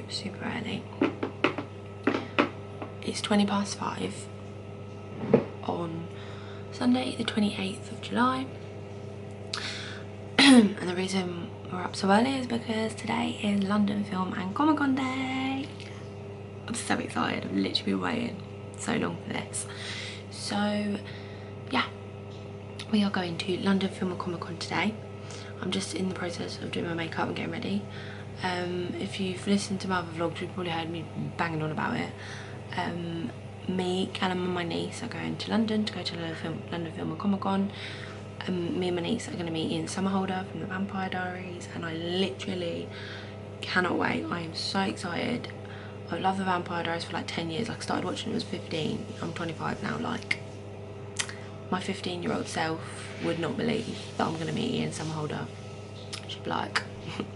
super early. It's 5:20 on Sunday the 28th of July. And the reason we're up so early is because today is London Film and Comic Con Day. I'm so excited. I've literally been waiting so long for this. So yeah, we are going to London Film and Comic Con today. I'm just in the process of doing my makeup and getting ready. If you've listened to my other vlogs, you've probably heard me banging on about it. Me, Callum and my niece are going to London to go to London Film and Comic Con. Me and my niece are going to meet Ian Somerhalder from the Vampire Diaries, and I literally cannot wait. I am so excited. I've loved the Vampire Diaries for like 10 years. Like, I started watching it when I was 15. I'm 25 now. Like, my 15-year-old self would not believe that I'm going to meet Ian Somerhalder. She'd be like,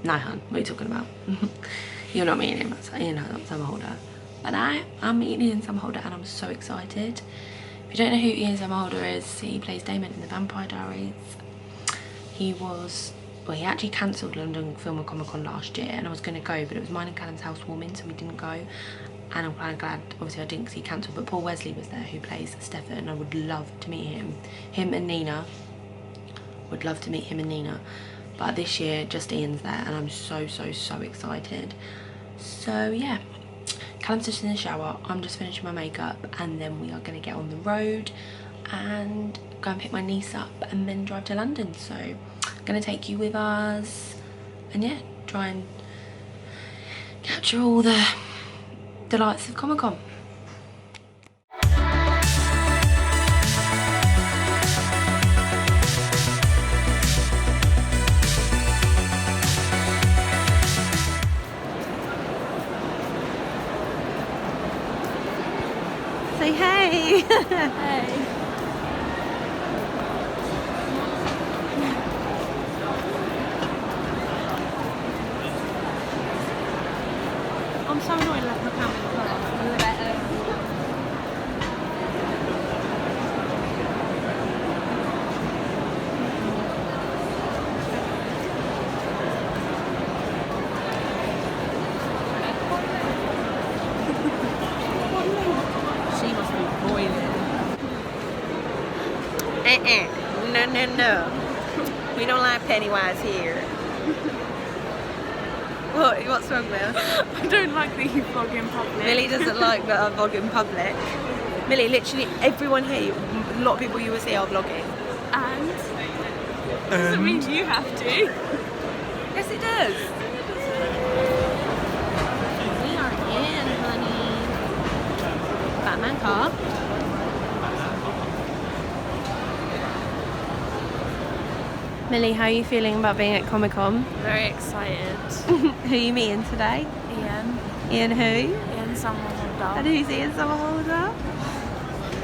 no, hun, what are you talking about? You're not meeting him. That's Ian Somerhalder. But I'm meeting Ian Somerhalder, and I'm so excited. If you don't know who Ian Somerhalder is, he plays Damon in the Vampire Diaries. He actually cancelled London Film and Comic Con last year, and I was going to go, but it was mine and Callum's housewarming, so we didn't go. And I'm kind of glad, obviously I didn't, because he cancelled, but Paul Wesley was there, who plays Stefan, and I would love to meet him. Him and Nina. Would love to meet him and Nina. But this year, just Ian's there, and I'm so excited. So yeah. Callum's just in the shower, I'm just finishing my makeup, and then we are going to get on the road and go and pick my niece up and then drive to London. So I'm going to take you with us, and yeah, try and capture all the delights of Comic-Con. Say hey! Hey! I'm so annoyed I left my camera in the car. No. We don't like Pennywise here. What's wrong, Mel? I don't like that you vlog in public. Millie doesn't like that I vlog in public. Millie, literally everyone here, a lot of people you will see are vlogging. And? Doesn't mean you have to. Yes, it does. We are in, honey. Batman car. Millie, how are you feeling about being at Comic-Con? Very excited. Who are you meeting today? Ian. Ian who? Ian Somerhalder. And who's Ian Somerhalder?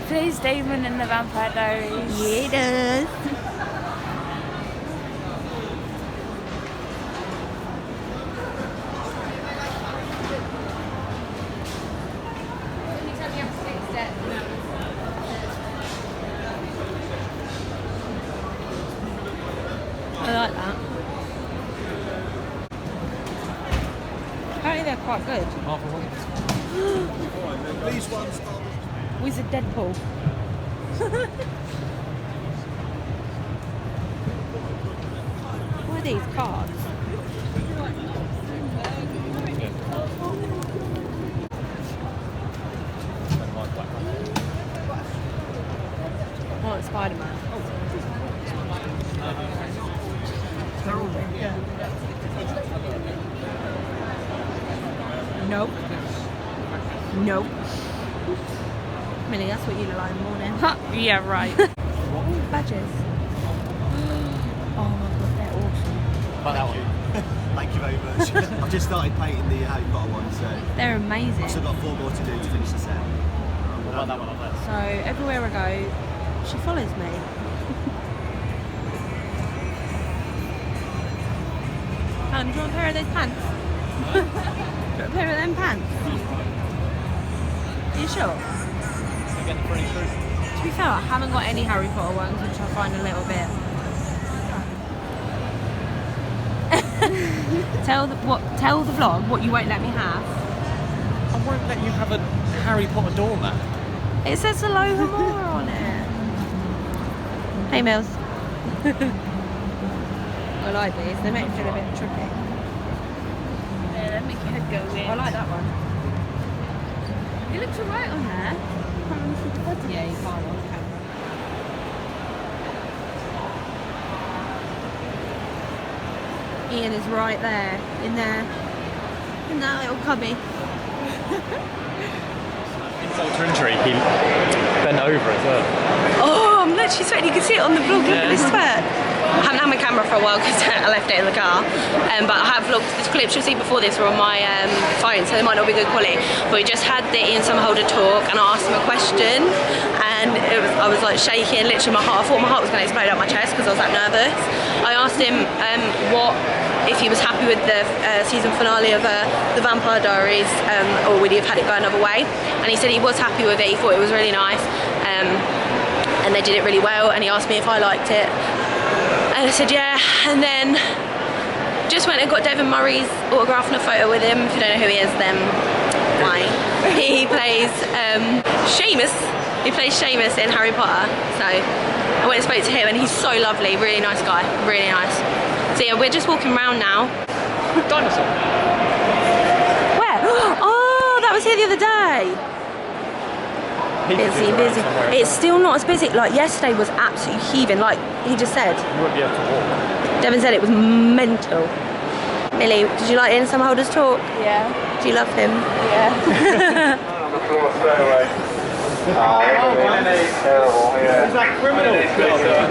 Plays Damon in the Vampire Diaries. Yeah, he does. I like that. Apparently they're quite good. These ones. Wizard Deadpool. What are these cards? Oh, it's Spider-Man. They're all there. Yeah. Nope. Nope. Millie, that's what you look like in the morning. Yeah, right. Oh, badges. Oh my god, they're awesome. Thank you. Thank you very much. I've just started painting the Harry Potter one, so They're amazing. I've still got 4 more to do to finish the set. What about that one up there? So everywhere I go, she follows me. Do you want a pair of those pants? Do you want a pair of them pants? Are you sure? You're getting pretty through. To be fair, I haven't got any Harry Potter ones, which I find a little bit Tell the vlog what you won't let me have. I won't let you have a Harry Potter doormat. It says hello more on it. Hey Mills. I like these, they make me feel a bit trippy. Yeah, that make your head go weird. I like that one. It looks alright on there. Can't really see the body. Yeah, you can't on camera. Ian is right there, in that little cubby. Insult to injury, he bent over as well. Oh, I'm literally sweating. You can see it on the vlog. Look at this sweat. I haven't had my camera for a while because I left it in the car. But I have vlogged the clips you'll see before this were on my phone, so they might not be good quality. But we just had the Ian Somerhalder talk, and I asked him a question, and I was like shaking, literally I thought my heart was going to explode out my chest because I was that nervous. I asked him if he was happy with the season finale of The Vampire Diaries, or would he have had it go another way? And he said he was happy with it, he thought it was really nice, and they did it really well, and he asked me if I liked it. And I said yeah, and then just went and got Devon Murray's autograph and a photo with him. If you don't know who he is, then why? He plays Seamus. He plays Seamus in Harry Potter. So I went and spoke to him, and he's so lovely, really nice guy, really nice. So yeah, we're just walking around now. Dinosaur. Where? Oh, that was here the other day. Busy. It's still not as busy. Like yesterday was absolutely heaving, like he just said. You won't be able to walk. Devon said it was mental. Millie, did you like Ian Somerhalder's talk? Yeah. Do you love him? Yeah.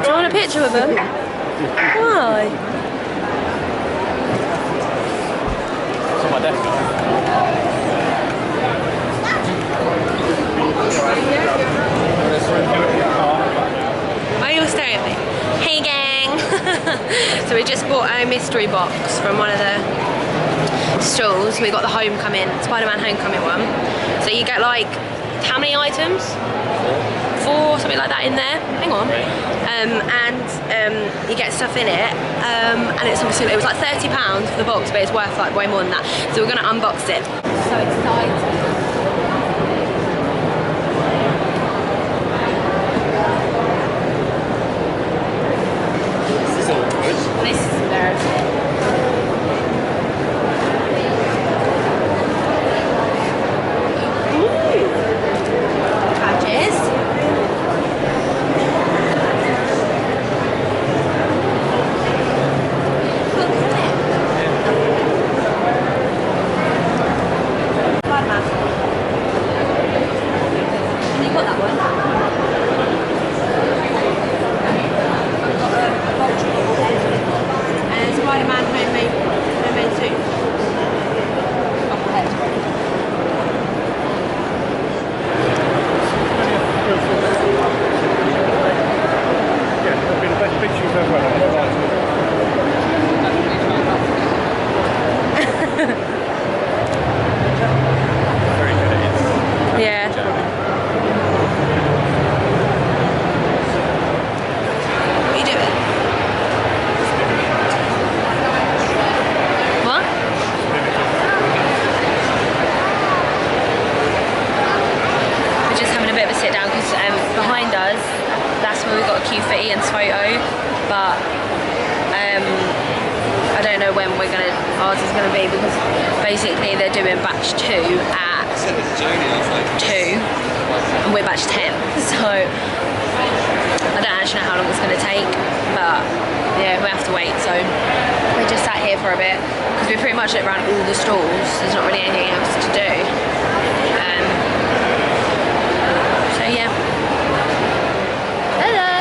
Do you want a picture with him? Why? It's on my desk. Why are you all staring at me? Hey gang! So we just bought a mystery box from one of the stalls. We got the Homecoming, Spider-Man Homecoming one. So you get like, how many items? 4, something like that in there. Hang on. You get stuff in it, and it's obviously, it was like £30 for the box, but it's worth like way more than that. So we're gonna unbox it. So excited. This is embarrassing. Ooh. Badges. Look, isn't it? Spider-Man. And you got that one? Spider-Man homemade suit. Yeah, that'd be the best picture you've ever had. Very good. Yeah. What are you doing? What? We're just having a bit of a sit down because behind us, that's where we got a queue for Ian's photo, but I don't know when ours is gonna be, because basically they're doing batch 2 at 2 and we're batch 10, so I don't actually know how long it's gonna take, but yeah, we have to wait. So we just sat here for a bit because we pretty much looked around all the stalls. There's not really anything else to do. So yeah. Hello.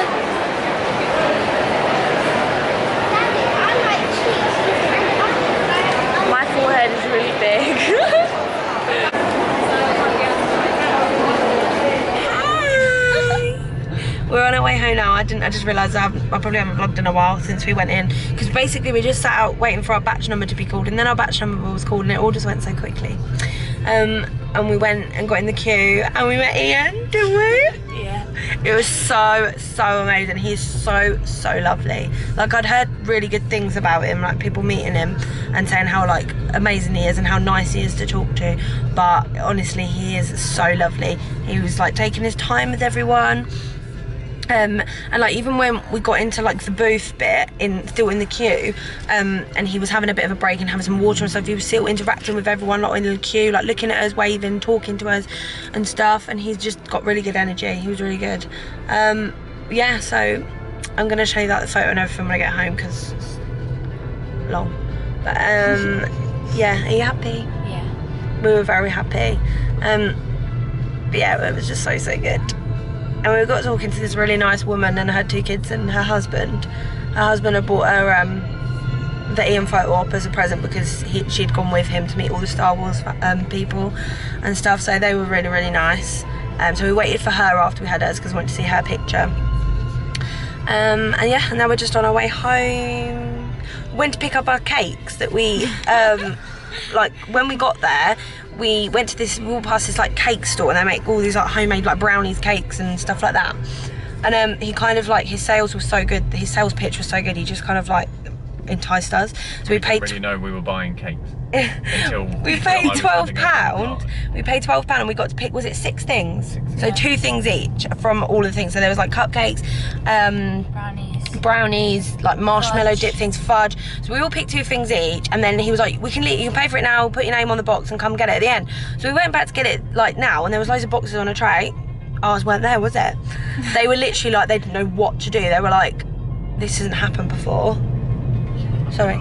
My forehead is really big. We're on our way home now. I just realised I probably haven't vlogged in a while since we went in, because basically we just sat out waiting for our batch number to be called, and then our batch number was called, and it all just went so quickly. And we went and got in the queue, and we met Ian, didn't we? Yeah. It was so amazing. He's so lovely. Like, I'd heard really good things about him, like people meeting him and saying how like amazing he is and how nice he is to talk to, but honestly he is so lovely. He was like taking his time with everyone. And like even when we got into like the booth bit still in the queue, and he was having a bit of a break and having some water and stuff, he was still interacting with everyone like in the queue, like looking at us, waving, talking to us and stuff, and he's just got really good energy. He was really good. Yeah, so I'm gonna show you that the photo and everything when I get home because it's long, but yeah, are you happy? Yeah. We were very happy. But yeah, it was just so good. And we got talking to this really nice woman and her 2 kids and her husband. Her husband had bought her the Ian photo op as a present because she'd gone with him to meet all the Star Wars people and stuff, so they were really nice. So we waited for her after we had hers because we wanted to see her picture. And yeah, and now we're just on our way home. We went to pick up our cakes that we, like when we got there, we walked past this like cake store and they make all these like homemade like brownies, cakes and stuff like that. And he kind of like, his sales was so good, his sales pitch was so good, he just kind of like enticed us. So we paid. Didn't really know we were buying cakes until we paid £12. We paid £12 and we got to pick, was it 6 things? So 2 things each from all of the things. So there was like cupcakes, brownies, like marshmallow dip things, fudge. So we all picked 2 things each, and then he was like, "We can leave, you can pay for it now, put your name on the box and come get it at the end." So we went back to get it like now, and there was loads of boxes on a tray. Ours weren't there, was it? They were literally like, they didn't know what to do. They were like, "This hasn't happened before." Sorry.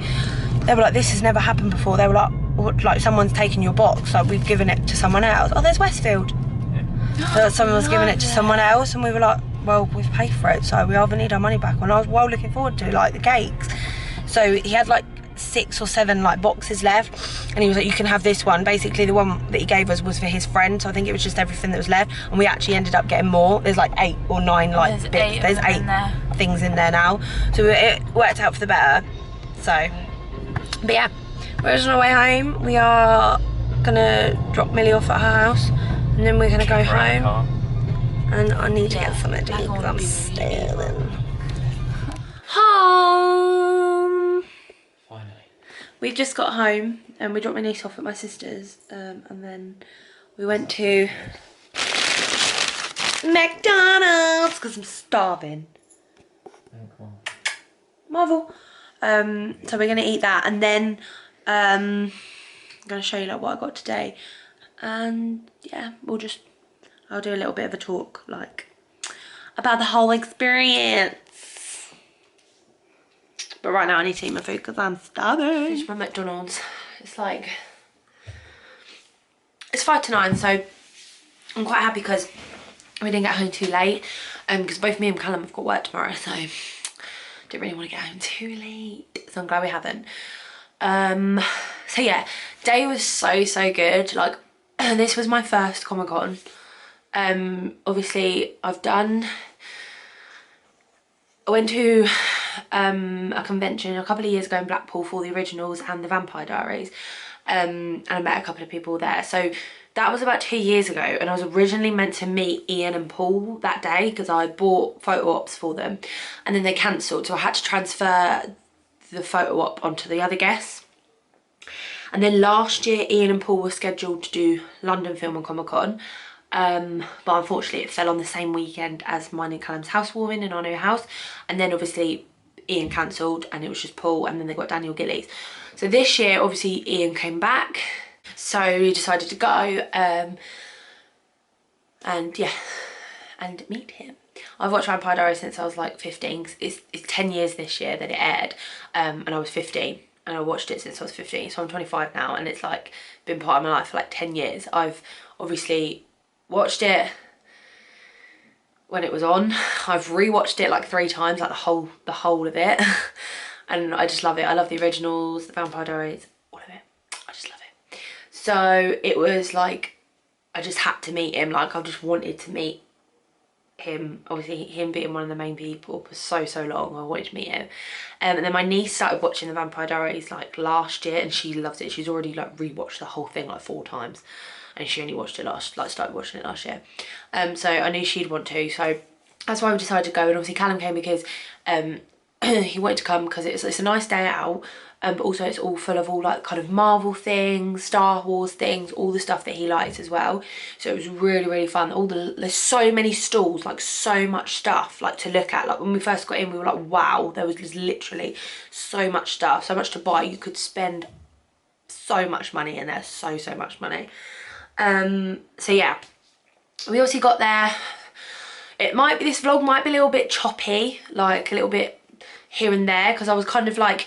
They were like, "This has never happened before." They were like, "What, like someone's taken your box, like we've given it to someone else." Oh, there's Westfield. So someone was giving it to someone else, and we were like, "Well, we've paid for it, so we either need our money back." And I was well looking forward to like the cakes. So he had like 6 or 7 like boxes left, and he was like, "You can have this one." Basically the one that he gave us was for his friend, so I think it was just everything that was left, and we actually ended up getting more. There's like 8 or 9 like bits. There's 8 things in there now, so it worked out for the better. So, but yeah, we're just on our way home. We are gonna drop Millie off at her house, and then we're gonna go home. And I need to get something to eat because I'm starving. Home! Finally. We've just got home and we dropped my niece off at my sister's, and then we went to McDonald's because I'm starving. Marvel. So we're gonna eat that, and then I'm gonna show you like what I got today, and yeah, I'll do a little bit of a talk like about the whole experience. But right now I need to eat my food because I'm starving. It's my McDonald's. It's like, it's 5 to 9, so I'm quite happy because we didn't get home too late, because both me and Callum have got work tomorrow, so didn't really want to get home too late, so I'm glad we haven't. So yeah, day was so good. Like, this was my first Comic-Con. Obviously I went to a convention a couple of years ago in Blackpool for the originals and the Vampire Diaries, and I met a couple of people there. So that was about 2 years ago, and I was originally meant to meet Ian and Paul that day because I bought photo ops for them, and then they cancelled, so I had to transfer the photo op onto the other guests. And then last year Ian and Paul were scheduled to do London Film and Comic-Con, but unfortunately it fell on the same weekend as mine and Callum's housewarming in our new house, and then obviously Ian cancelled and it was just Paul, and then they got Daniel Gillies. So this year obviously Ian came back, so we decided to go and yeah, and meet him. I've watched Vampire Diaries since I was like 15. It's 10 years this year that it aired, and I was 15, and I watched it since I was 15, so I'm 25 now, and it's like been part of my life for like 10 years. I've obviously watched it when it was on. I've rewatched it like 3 times, like the whole of it. And I just love it. I love the originals, the Vampire Diaries, all of it. I just love it. So it was like, I just had to meet him. Like, I just wanted to meet him. Obviously him being one of the main people for so long, I wanted to meet him. And then my niece started watching the Vampire Diaries like last year, and she loves it. She's already like rewatched the whole thing like 4 times. and she only watched it started watching it last year. So I knew she'd want to, so that's why we decided to go. And obviously Callum came because he wanted to come because it's a nice day out, but also it's all full of all like kind of Marvel things, Star Wars things, all the stuff that he likes as well. So it was really, really fun. There's so many stalls, like so much stuff like to look at. Like when we first got in, we were like, wow, there was just literally so much stuff, so much to buy. You could spend so much money in there, so much money. So yeah, we obviously got there. This vlog might be a little bit choppy, like a little bit here and there, because I was kind of like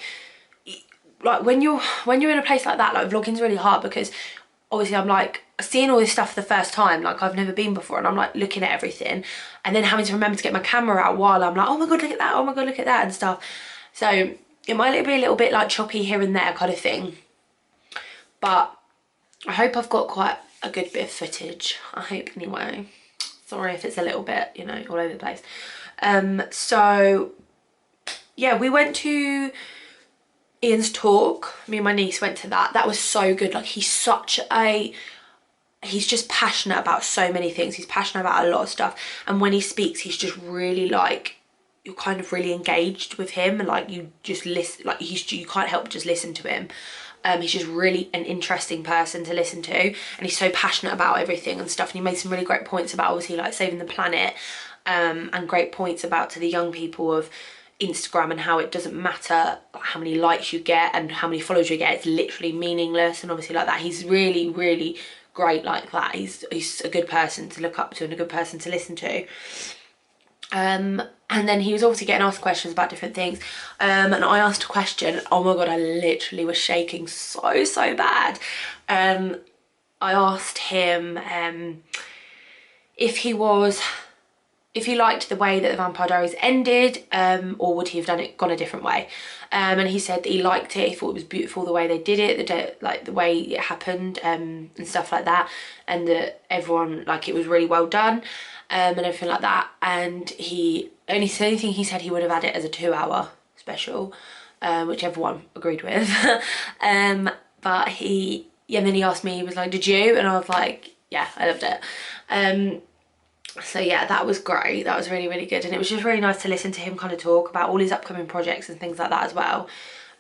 when you're in a place like that, like vlogging's really hard, because obviously I'm like seeing all this stuff for the first time, like I've never been before, and I'm like looking at everything and then having to remember to get my camera out while I'm like, oh my god, look at that, oh my god, look at that and stuff. So it might be a little bit like choppy here and there kind of thing, but I hope I've got quite a good bit of footage. I hope anyway. Sorry if it's a little bit, you know, all over the place. So yeah, we went to Ian's talk. Me and my niece went to that. That was so good. Like he's just passionate about so many things. He's passionate about a lot of stuff, and when he speaks, he's just really like, you're kind of really engaged with him, and like you just listen, like you can't help but just listen to him. He's just really an interesting person to listen to, and he's so passionate about everything and stuff, and he made some really great points about obviously like saving the planet, and great points about to the young people of Instagram and how it doesn't matter how many likes you get and how many followers you get, it's literally meaningless, and obviously like that. He's really, really great like that. He's a good person to look up to and a good person to listen to. And then he was obviously getting asked questions about different things, and I asked a question, oh my god, I literally was shaking so bad. I asked him if he liked the way that the Vampire Diaries ended, or would he have gone a different way. And he said that he liked it, he thought it was beautiful the way they did it, like the way it happened, and stuff like that, and that everyone, like it was really well done, and everything like that. And the only thing he said, he would have had it as a 2-hour special, which everyone agreed with. But and then he asked me, he was like, did you? And I was like, yeah, I loved it. So yeah, that was great. That was really, really good. And it was just really nice to listen to him kind of talk about all his upcoming projects and things like that as well.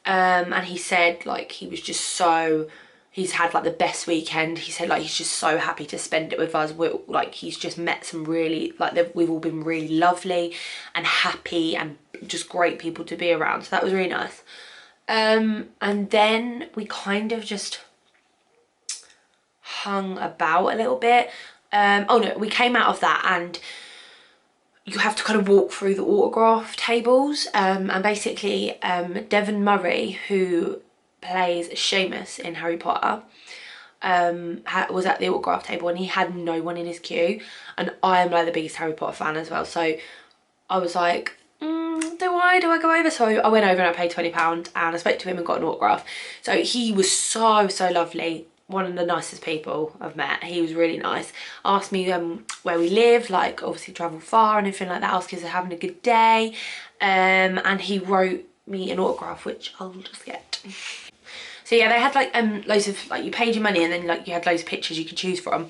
And he said like he's had like the best weekend. He said like he's just so happy to spend it with us. Like he's just met some really, like we've all been really lovely and happy and just great people to be around. So that was really nice. And then we kind of just hung about a little bit. Oh no, we came out of that and you have to kind of walk through the autograph tables, and basically Devon Murray, who plays Seamus in Harry Potter, was at the autograph table, and he had no one in his queue, and I am like the biggest Harry Potter fan as well, so I was like, do I go over? So I went over and I paid £20 and I spoke to him and got an autograph. So he was so lovely. One of the nicest people I've met. He was really nice. Asked me where we live, like obviously travel far and everything like that. Asked us if having a good day, and he wrote me an autograph, which I'll just get. So yeah, they had like loads of, like you paid your money and then like you had loads of pictures you could choose from.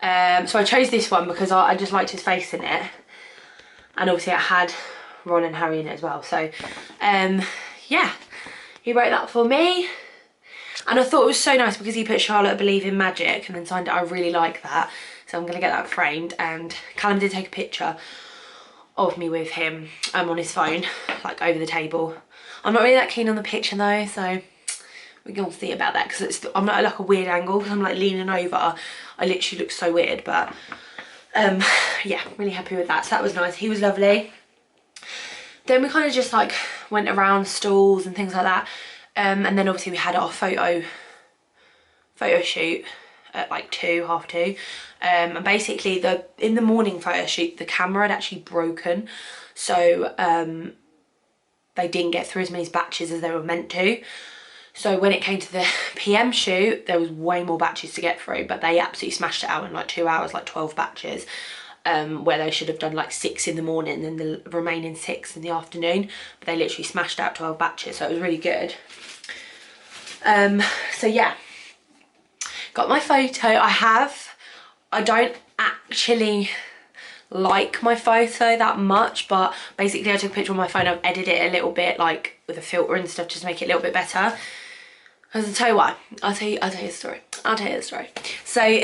So I chose this one because I just liked his face in it, and obviously it had Ron and Harry in it as well. So yeah, he wrote that for me. And I thought it was so nice because he put Charlotte believe in magic and then signed it. I really like that. So I'm going to get that framed. And Callum did take a picture of me with him on his phone, like over the table. I'm not really that keen on the picture though, so we're going to see about that because I'm not like a weird angle because I'm like leaning over. I literally look so weird, but yeah, really happy with that. So that was nice. He was lovely. Then we kind of just like went around stalls and things like that. And then obviously we had our photo shoot at like 2:30. And basically in the morning photo shoot, the camera had actually broken. So they didn't get through as many batches as they were meant to. So when it came to the PM shoot, there was way more batches to get through, but they absolutely smashed it out in like 2 hours, like 12 batches. Where they should have done like 6 in the morning and the remaining 6 in the afternoon, but they literally smashed out 12 batches, so it was really good. So yeah, got my photo. I don't actually like my photo that much, but basically I took a picture on my phone. I've edited it a little bit, like with a filter and stuff, just to make it a little bit better. Because I'll tell you why. I'll tell you the story. So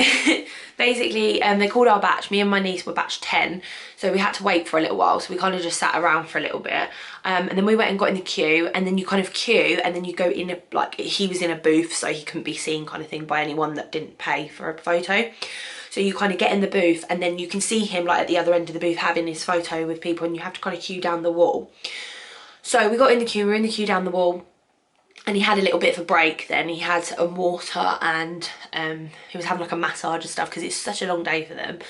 basically they called our batch. Me and my niece were batch 10, so we had to wait for a little while, so we kind of just sat around for a little bit, and then we went and got in the queue, and then you kind of queue, and then you go in a, like, he was in a booth, so he couldn't be seen kind of thing by anyone that didn't pay for a photo. So you kind of get in the booth, and then you can see him like at the other end of the booth having his photo with people, and you have to kind of queue down the wall. So we got in the queue, we were in the queue down the wall, and he had a little bit of a break then. He had a water, and he was having like a massage and stuff, because it's such a long day for them.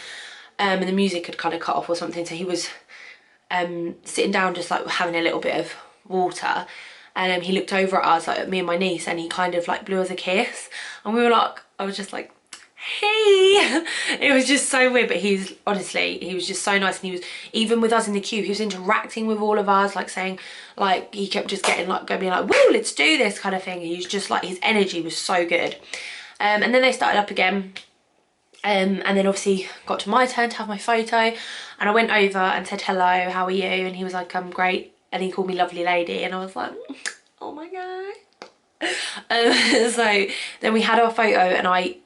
And the music had kind of cut off or something, so he was sitting down just like having a little bit of water, and he looked over at us, like at me and my niece, and he kind of like blew us a kiss, and we were like, I was just like, hey. It was just so weird, but he was just so nice, and he was, even with us in the queue, he was interacting with all of us, like saying, like, he kept just getting like, being like, woo, let's do this kind of thing. He was just like, his energy was so good. And then they started up again, and then obviously got to my turn to have my photo, and I went over and said, hello, how are you? And he was like, I'm great, and he called me lovely lady, and I was like, oh my god. So then we had our photo, and I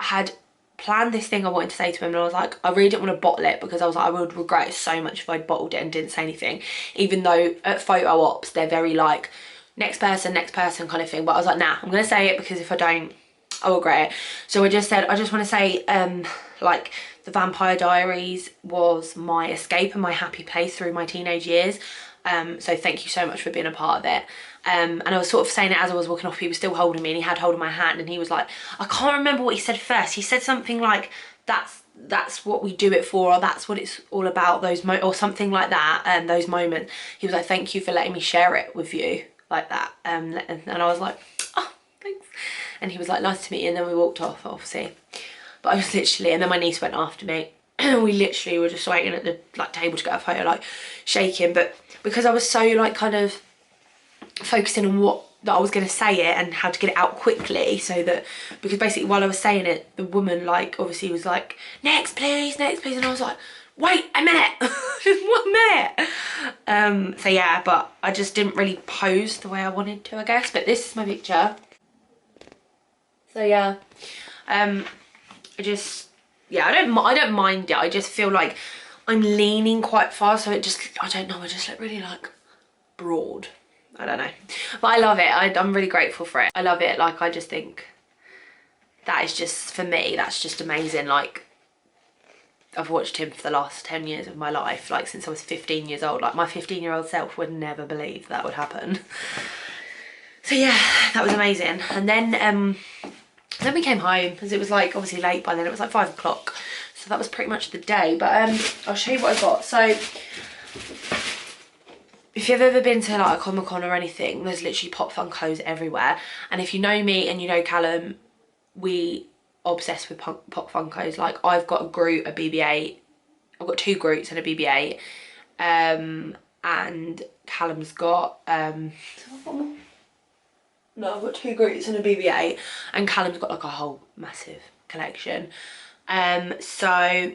had planned this thing I wanted to say to him, and I was like, I really didn't want to bottle it, because I was like, I would regret it so much if I'd bottled it and didn't say anything, even though at photo ops they're very like next person kind of thing, but I was like, nah, I'm gonna say it, because if I don't, I'll regret it. So I just said, I just want to say like, the Vampire Diaries was my escape and my happy place through my teenage years, so thank you so much for being a part of it. And I was sort of saying it as I was walking off. He was still holding me, and he had hold of my hand, and he was like, I can't remember what he said first. He said something like, that's what we do it for, or that's what it's all about, or something like that, and those moments. He was like, thank you for letting me share it with you like that. And I was like, oh, thanks. And he was like, nice to meet you, and then we walked off, obviously. But I was literally, and then my niece went after me. We literally were just waiting at the like table to get a photo, like shaking. But because I was so like kind of focusing on that I was going to say it and how to get it out quickly, so that, because basically while I was saying it, the woman like obviously was like, next please, and I was like, wait a minute, just 1 minute. So yeah, but I just didn't really pose the way I wanted to, I guess. But this is my picture. So yeah, I don't mind it. I just feel like I'm leaning quite far, so it just, I don't know, I just look really like broad. I don't know, but I love it. I'm really grateful for it. I love it. Like, I just think that is just, for me, that's just amazing. Like, I've watched him for the last 10 years of my life, like since I was 15 years old. Like, my 15-year-old self would never believe that would happen. So yeah, that was amazing. And then we came home, because it was like obviously late by then. It was like 5 o'clock, so that was pretty much the day. But I'll show you what I got. So if you've ever been to like a Comic-Con or anything, there's literally Pop Funkos everywhere. And if you know me and you know Callum, we obsessed with Pop Funkos. Like, I've got a Groot, a BB-8. I've got 2 Groots and a BB-8. And Callum's got no, I've got 2 Groots and a BB-8, and Callum's got like a whole massive collection. So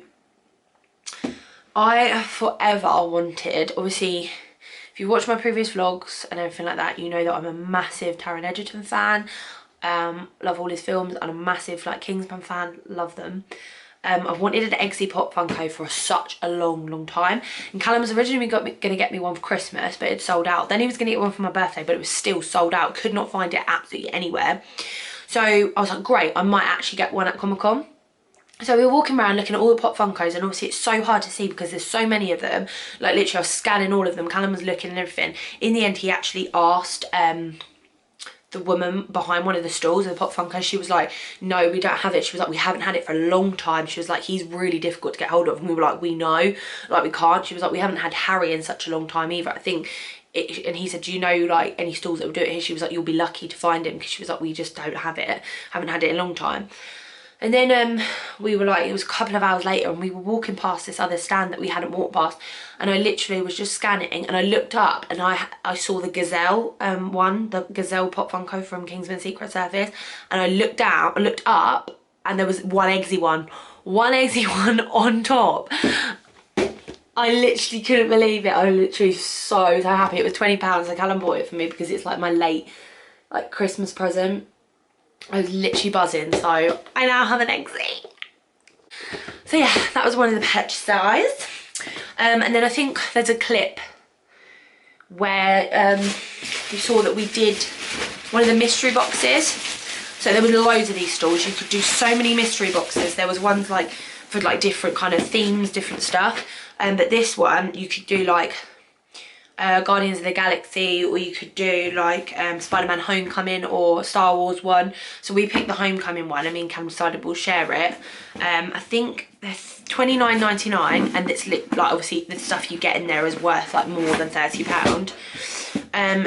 I forever wanted, obviously, if you watch my previous vlogs and everything like that, you know that I'm a massive Taron Egerton fan. Love all his films, and a massive like Kingsman fan, love them. I've wanted an Eggsy Pop Funko for such a long time, and Callum was originally going to get me one for Christmas, but it sold out. Then he was going to get one for my birthday, but it was still sold out. Could not find it absolutely anywhere. So I was like, great, I might actually get one at Comic-Con. So we were walking around looking at all the Pop Funkos, and obviously it's so hard to see because there's so many of them. Like, literally I was scanning all of them. Callum was looking and everything. In the end, he actually asked the woman behind one of the stalls of the Pop Funko. She was like, no, we don't have it. She was like, we haven't had it for a long time. She was like, he's really difficult to get hold of. And we were like, we know, like, we can't. She was like, we haven't had Harry in such a long time either. I think it, and he said, do you know like any stalls that will do it here? She was like, you'll be lucky to find him, because she was like, we just don't have it, haven't had it in a long time. And then we were like, it was a couple of hours later and we were walking past this other stand that we hadn't walked past, and I literally was just scanning and I looked up and I saw the Gazelle the Gazelle Pop Funko from Kingsman Secret Service, and I looked up and there was one eggsy one on top. I literally couldn't believe it. I was literally so happy. It was £20 and Callum bought it for me because it's like my late like Christmas present. I was literally buzzing, so I now have an eggsy. So yeah, that was one of the purchases. And then I think there's a clip where you saw that we did one of the mystery boxes. So there were loads of these stores. You could do so many mystery boxes. There was ones like for like different kind of themes, different stuff. But this one you could do like Guardians of the Galaxy, or you could do like Spider-Man Homecoming or Star Wars one. So we picked the Homecoming one. I mean, Cam decided we'll share it. I think there's £29.99, and it's like obviously the stuff you get in there is worth like more than £30.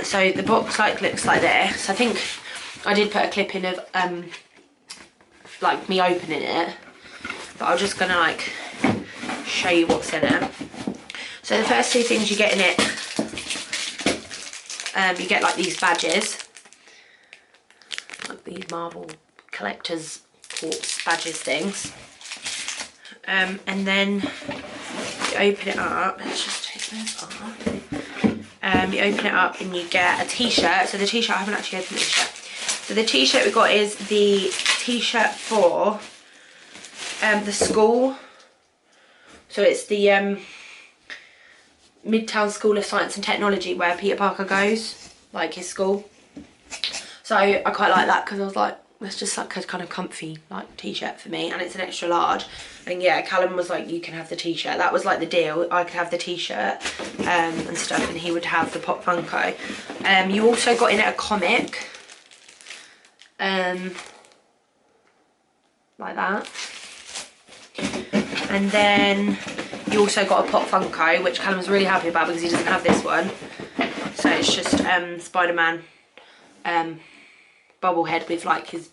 So the box like looks like this. I think I did put a clip in of like me opening it, but I'm just gonna like show you what's in it. So the first two things you get in it, you get like these badges, like these Marvel collectors corpse badges things, and then you open it up. Let's just take those off. You open it up and you get a t-shirt. So the t-shirt, I haven't actually opened the t-shirt. So the t-shirt we got is the t-shirt for the school. So it's the Midtown School of Science and Technology where Peter Parker goes, like his school. So I quite like that because I was like, it's just like a kind of comfy like t-shirt for me, and it's an extra large. And yeah, Callum was like, you can have the t-shirt. That was like the deal. I could have the t-shirt and stuff, and he would have the Pop Funko. You also got in it a comic, like that. And then you also got a Pop Funko, which Callum was really happy about because he doesn't have this one. So it's just Spider-Man bobblehead with like his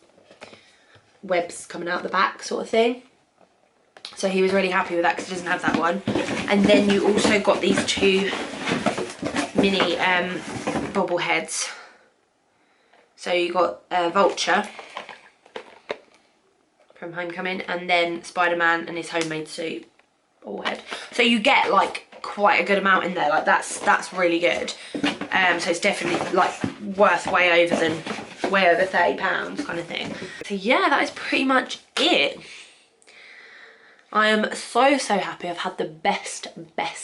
webs coming out the back sort of thing. So he was really happy with that because he doesn't have that one. And then you also got these two mini bobbleheads. So you got Vulture from Homecoming, and then Spider-Man and his homemade suit bobblehead. So you get like quite a good amount in there. Like that's really good. So it's definitely like worth way over £30 kind of thing. So yeah, that is pretty much it. I am so happy. I've had the best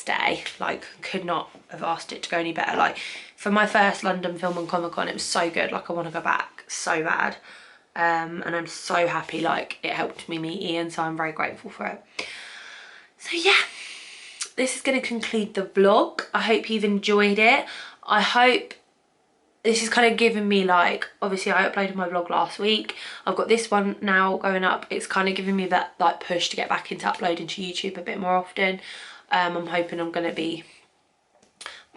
day. Like, could not have asked it to go any better. Like, for my first London Film and Comic Con, it was so good. Like, I want to go back so bad. And I'm so happy, like, it helped me meet Ian, so I'm very grateful for it. So yeah, this is going to conclude the vlog. I hope you've enjoyed it. I hope this is kind of giving me like, obviously I uploaded my vlog last week. I've got this one now going up. It's kind of giving me that like push to get back into uploading to YouTube a bit more often. I'm hoping I'm going to be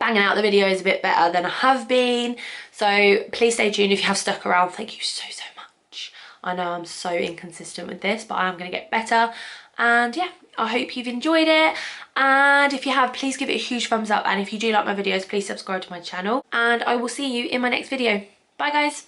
banging out the videos a bit better than I have been. So please stay tuned if you have stuck around. Thank you so much. I know I'm so inconsistent with this, but I am going to get better. And yeah, I hope you've enjoyed it, and if you have, please give it a huge thumbs up, and if you do like my videos, please subscribe to my channel, and I will see you in my next video. Bye guys.